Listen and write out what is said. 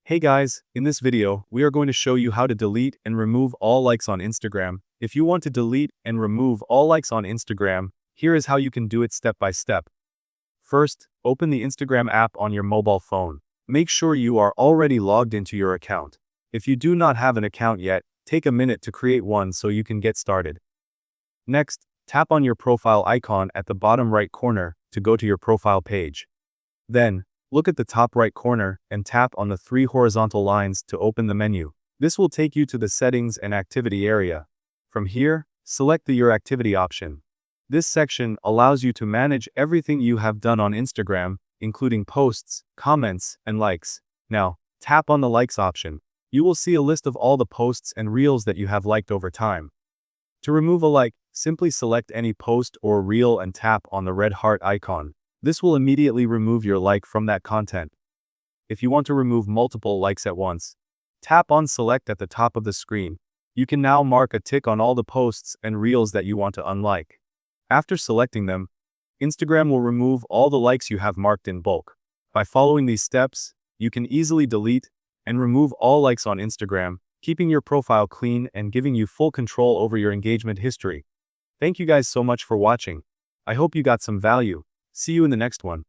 Hey guys, in this video, we are going to show you how to delete and remove all likes on Instagram. If you want to delete and remove all likes on Instagram, here is how you can do it step by step. First, open the Instagram app on your mobile phone. Make sure you are already logged into your account. If you do not have an account yet, take a minute to create one so you can get started. Next, tap on your profile icon at the bottom right corner to go to your profile page. Then, look at the top right corner and tap on the three horizontal lines to open the menu. This will take you to the settings and activity area. From here, select the Your Activity option. This section allows you to manage everything you have done on Instagram, including posts, comments, and likes. Now, tap on the Likes option. You will see a list of all the posts and reels that you have liked over time. To remove a like, simply select any post or reel and tap on the red heart icon. This will immediately remove your like from that content. If you want to remove multiple likes at once, tap on Select at the top of the screen. You can now mark a tick on all the posts and reels that you want to unlike. After selecting them, Instagram will remove all the likes you have marked in bulk. By following these steps, you can easily delete and remove all likes on Instagram, keeping your profile clean and giving you full control over your engagement history. Thank you guys so much for watching. I hope you got some value. See you in the next one.